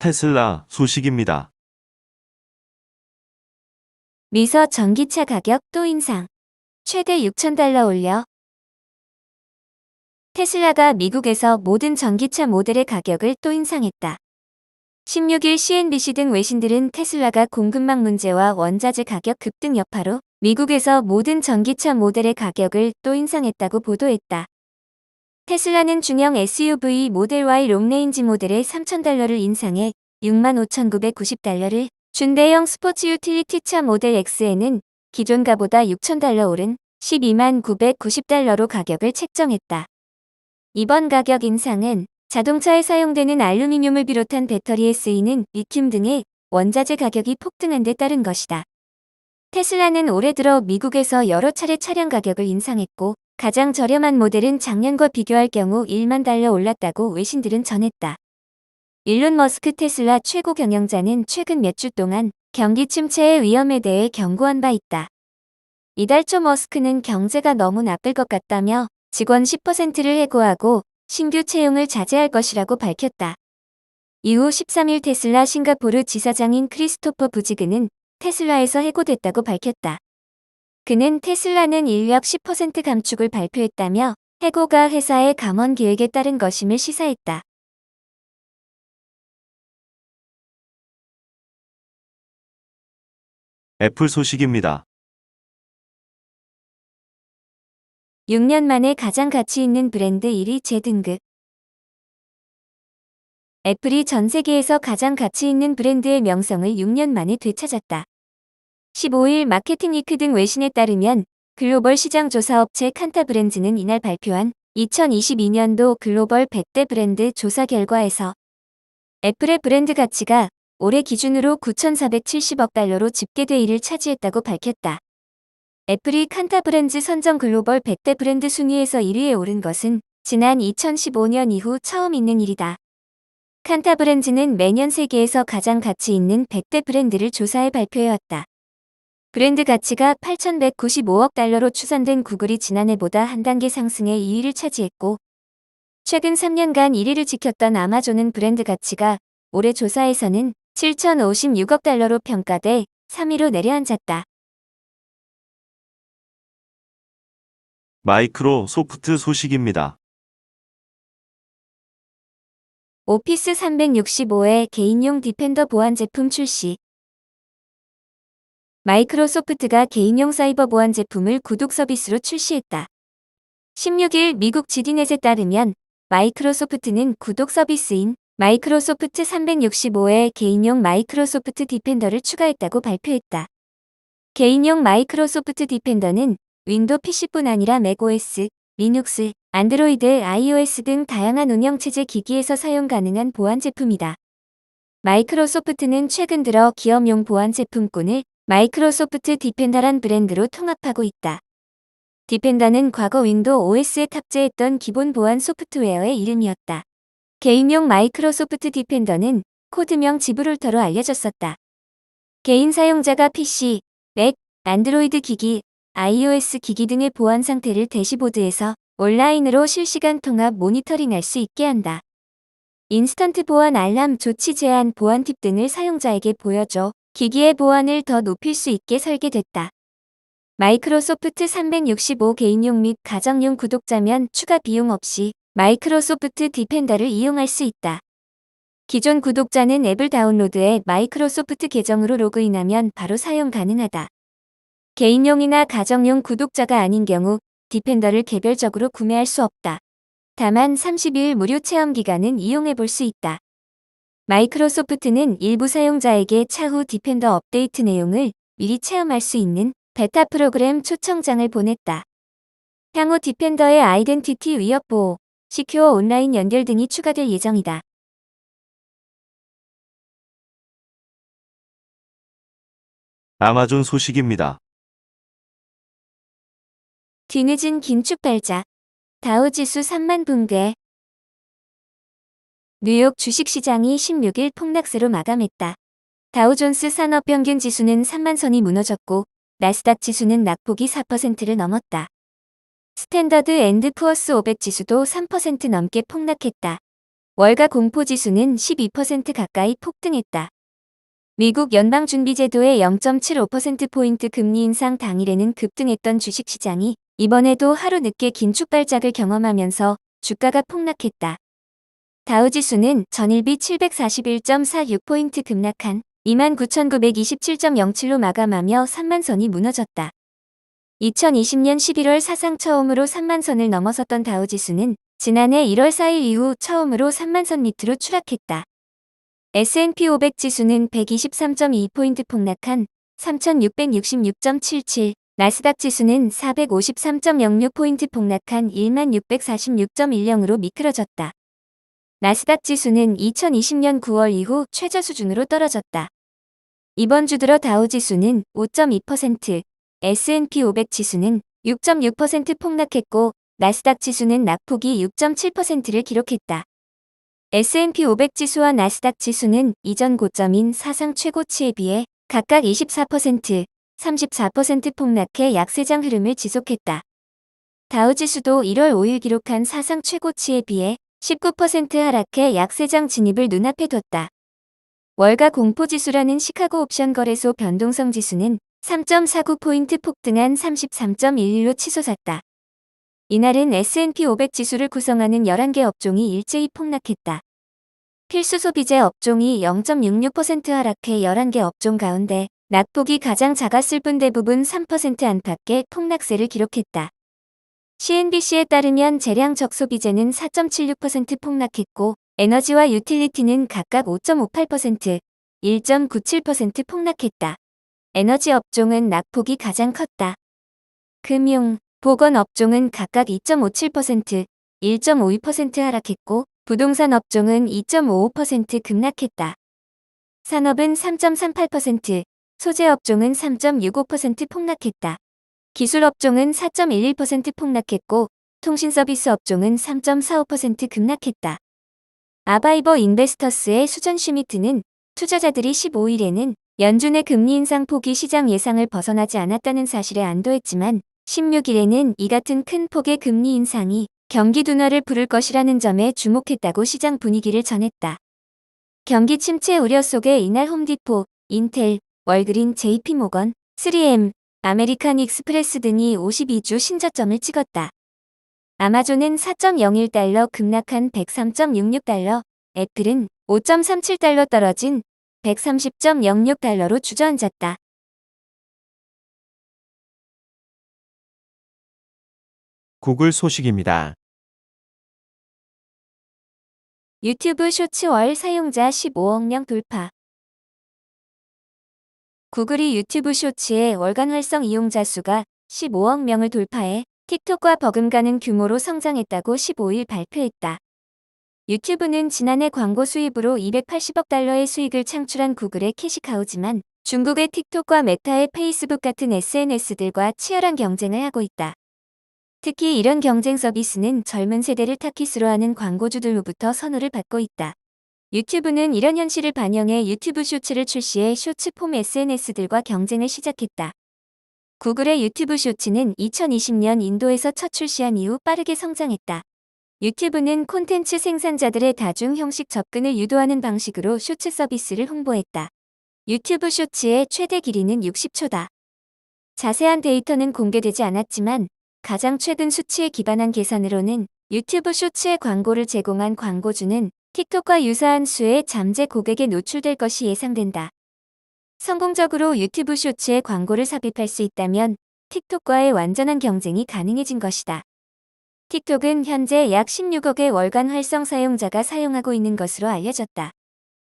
테슬라 소식입니다. 미서 전기차 가격 또 인상. 최대 $6,000 올려. 테슬라가 미국에서 모든 전기차 모델의 가격을 또 인상했다. 16일 CNBC 등 외신들은 테슬라가 공급망 문제와 원자재 가격 급등 여파로 미국에서 모든 전기차 모델의 가격을 또 인상했다고 보도했다. 테슬라는 중형 SUV 모델 Y 롱레인지 모델의 $3,000를 인상해 $65,990를, 준대형 스포츠 유틸리티차 모델 X에는 기존가보다 $6,000 오른 $129,990로 가격을 책정했다. 이번 가격 인상은 자동차에 사용되는 알루미늄을 비롯한 배터리에 쓰이는 리튬 등의 원자재 가격이 폭등한 데 따른 것이다. 테슬라는 올해 들어 미국에서 여러 차례 차량 가격을 인상했고, 가장 저렴한 모델은 작년과 비교할 경우 $10,000 올랐다고 외신들은 전했다. 일론 머스크 테슬라 최고 경영자는 최근 몇 주 동안 경기 침체의 위험에 대해 경고한 바 있다. 이달 초 머스크는 경제가 너무 나쁠 것 같다며 직원 10%를 해고하고 신규 채용을 자제할 것이라고 밝혔다. 이후 13일 테슬라 싱가포르 지사장인 크리스토퍼 부지그는 테슬라에서 해고됐다고 밝혔다. 그는 테슬라는 인력 10% 감축을 발표했다며 해고가 회사의 감원 계획에 따른 것임을 시사했다. 애플 소식입니다. 6년 만에 가장 가치 있는 브랜드 1위 재등극. 애플이 전 세계에서 가장 가치 있는 브랜드의 명성을 6년 만에 되찾았다. 15일 마케팅위크 등 외신에 따르면 글로벌 시장 조사 업체 칸타브랜즈는 이날 발표한 2022년도 글로벌 100대 브랜드 조사 결과에서 애플의 브랜드 가치가 올해 기준으로 $9,470억 집계돼 1위를 차지했다고 밝혔다. 애플이 칸타브랜즈 선정 글로벌 100대 브랜드 순위에서 1위에 오른 것은 지난 2015년 이후 처음 있는 일이다. 칸타브랜즈는 매년 세계에서 가장 가치 있는 100대 브랜드를 조사해 발표해왔다. 브랜드 가치가 $8,195억 추산된 구글이 지난해보다 한 단계 상승해 2위를 차지했고, 최근 3년간 1위를 지켰던 아마존은 브랜드 가치가 올해 조사에서는 $7,056억 평가돼 3위로 내려앉았다. 마이크로소프트 소식입니다. 오피스 365의 개인용 디펜더 보안 제품 출시. 마이크로소프트가 개인용 사이버 보안 제품을 구독 서비스로 출시했다. 16일 미국 지디넷에 따르면 마이크로소프트는 구독 서비스인 마이크로소프트 365의 개인용 마이크로소프트 디펜더를 추가했다고 발표했다. 개인용 마이크로소프트 디펜더는 윈도우 PC뿐 아니라 맥OS, 리눅스, 안드로이드, iOS 등 다양한 운영체제 기기에서 사용 가능한 보안 제품이다. 마이크로소프트는 최근 들어 기업용 보안 제품군을 마이크로소프트 디펜더란 브랜드로 통합하고 있다. 디펜더는 과거 윈도우 OS에 탑재했던 기본 보안 소프트웨어의 이름이었다. 개인용 마이크로소프트 디펜더는 코드명 지브롤터로 알려졌었다. 개인 사용자가 PC, 맥, 안드로이드 기기, iOS 기기 등의 보안 상태를 대시보드에서 온라인으로 실시간 통합 모니터링할 수 있게 한다. 인스턴트 보안 알람 조치 제한 보안 팁 등을 사용자에게 보여줘 기기의 보안을 더 높일 수 있게 설계됐다. 마이크로소프트 365 개인용 및 가정용 구독자면 추가 비용 없이 마이크로소프트 디펜더를 이용할 수 있다. 기존 구독자는 앱을 다운로드해 마이크로소프트 계정으로 로그인하면 바로 사용 가능하다. 개인용이나 가정용 구독자가 아닌 경우 디펜더를 개별적으로 구매할 수 없다. 다만 30일 무료 체험 기간은 이용해 볼 수 있다. 마이크로소프트는 일부 사용자에게 차후 디펜더 업데이트 내용을 미리 체험할 수 있는 베타 프로그램 초청장을 보냈다. 향후 디펜더의 아이덴티티 위협 보호, 시큐어 온라인 연결 등이 추가될 예정이다. 아마존 소식입니다. 뒤늦은 긴축 발작. 다우지수 3만 붕괴. 뉴욕 주식시장이 16일 폭락세로 마감했다. 다우존스 산업평균 지수는 3만 선이 무너졌고 나스닥 지수는 낙폭이 4%를 넘었다. 스탠더드 앤드 푸어스 500 지수도 3% 넘게 폭락했다. 월가 공포지수는 12% 가까이 폭등했다. 미국 연방준비제도의 0.75%포인트 금리 인상 당일에는 급등했던 주식시장이 이번에도 하루 늦게 긴축 발작을 경험하면서 주가가 폭락했다. 다우지수는 전일비 741.46포인트 급락한 29,927.07로 마감하며 3만선이 무너졌다. 2020년 11월 사상 처음으로 3만선을 넘어섰던 다우지수는 지난해 1월 4일 이후 처음으로 3만선 밑으로 추락했다. S&P 500 지수는 123.2포인트 폭락한 3,666.77, 나스닥 지수는 453.06포인트 폭락한 1646.10으로 미끄러졌다. 나스닥 지수는 2020년 9월 이후 최저 수준으로 떨어졌다. 이번 주 들어 다우 지수는 5.2%, S&P 500 지수는 6.6% 폭락했고 나스닥 지수는 낙폭이 6.7%를 기록했다. S&P 500 지수와 나스닥 지수는 이전 고점인 사상 최고치에 비해 각각 24%, 34% 폭락해 약세장 흐름을 지속했다. 다우 지수도 1월 5일 기록한 사상 최고치에 비해 19% 하락해 약세장 진입을 눈앞에 뒀다. 월가 공포지수라는 시카고 옵션 거래소 변동성 지수는 3.49포인트 폭등한 33.11로 치솟았다. 이날은 S&P 500 지수를 구성하는 11개 업종이 일제히 폭락했다. 필수 소비재 업종이 0.66% 하락해 11개 업종 가운데 낙폭이 가장 작았을 뿐 대부분 3% 안팎의 폭락세를 기록했다. CNBC에 따르면 재량 적소비재는 4.76% 폭락했고 에너지와 유틸리티는 각각 5.58%, 1.97% 폭락했다. 에너지 업종은 낙폭이 가장 컸다. 금융, 보건 업종은 각각 2.57%, 1.52% 하락했고 부동산 업종은 2.55% 급락했다. 산업은 3.38%, 소재 업종은 3.65% 폭락했다. 기술 업종은 4.11% 폭락했고 통신 서비스 업종은 3.45% 급락했다. 아바이버 인베스터스의 수전 슈미트는 투자자들이 15일에는 연준의 금리 인상 폭이 시장 예상을 벗어나지 않았다는 사실에 안도했지만 16일에는 이 같은 큰 폭의 금리 인상이 경기 둔화를 부를 것이라는 점에 주목했다고 시장 분위기를 전했다. 경기 침체 우려 속에 이날 홈디포, 인텔, 월그린, JP모건, 3M, 아메리칸 익스프레스 등이 52주 신저점을 찍었다. 아마존은 4.01달러 급락한 103.66달러, 애플은 5.37달러 떨어진 130.06달러로 주저앉았다. 구글 소식입니다. 유튜브 쇼츠 월 사용자 15억 명 돌파. 구글이 유튜브 쇼츠의 월간 활성 이용자 수가 15억 명을 돌파해 틱톡과 버금가는 규모로 성장했다고 15일 발표했다. 유튜브는 지난해 광고 수입으로 280억 달러의 수익을 창출한 구글의 캐시카우지만 중국의 틱톡과 메타의 페이스북 같은 SNS들과 치열한 경쟁을 하고 있다. 특히 이런 경쟁 서비스는 젊은 세대를 타깃으로 하는 광고주들로부터 선호를 받고 있다. 유튜브는 이런 현실을 반영해 유튜브 쇼츠를 출시해 쇼츠폼 SNS들과 경쟁을 시작했다. 구글의 유튜브 쇼츠는 2020년 인도에서 첫 출시한 이후 빠르게 성장했다. 유튜브는 콘텐츠 생산자들의 다중 형식 접근을 유도하는 방식으로 쇼츠 서비스를 홍보했다. 유튜브 쇼츠의 최대 길이는 60초다. 자세한 데이터는 공개되지 않았지만 가장 최근 수치에 기반한 계산으로는 유튜브 쇼츠에 광고를 제공한 광고주는 틱톡과 유사한 수의 잠재 고객에 노출될 것이 예상된다. 성공적으로 유튜브 쇼츠에 광고를 삽입할 수 있다면 틱톡과의 완전한 경쟁이 가능해진 것이다. 틱톡은 현재 약 16억의 월간 활성 사용자가 사용하고 있는 것으로 알려졌다.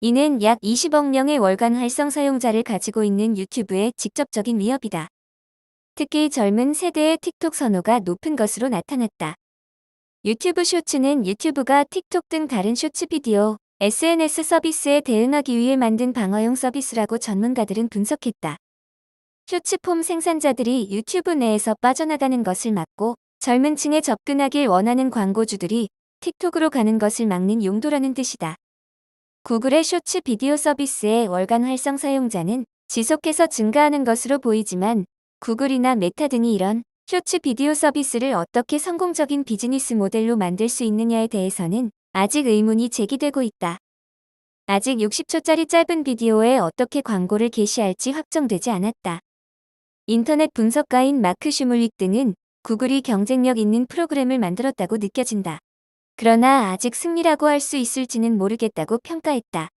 이는 약 20억 명의 월간 활성 사용자를 가지고 있는 유튜브의 직접적인 위협이다. 특히 젊은 세대의 틱톡 선호가 높은 것으로 나타났다. 유튜브 쇼츠는 유튜브가 틱톡 등 다른 쇼츠 비디오, SNS 서비스에 대응하기 위해 만든 방어용 서비스라고 전문가들은 분석했다. 쇼츠폼 생산자들이 유튜브 내에서 빠져나가는 것을 막고 젊은 층에 접근하길 원하는 광고주들이 틱톡으로 가는 것을 막는 용도라는 뜻이다. 구글의 쇼츠 비디오 서비스의 월간 활성 사용자는 지속해서 증가하는 것으로 보이지만 구글이나 메타 등이 이런 쇼츠 비디오 서비스를 어떻게 성공적인 비즈니스 모델로 만들 수 있느냐에 대해서는 아직 의문이 제기되고 있다. 아직 60초짜리 짧은 비디오에 어떻게 광고를 게시할지 확정되지 않았다. 인터넷 분석가인 마크 슈물릭 등은 구글이 경쟁력 있는 프로그램을 만들었다고 느껴진다. 그러나 아직 승리라고 할 수 있을지는 모르겠다고 평가했다.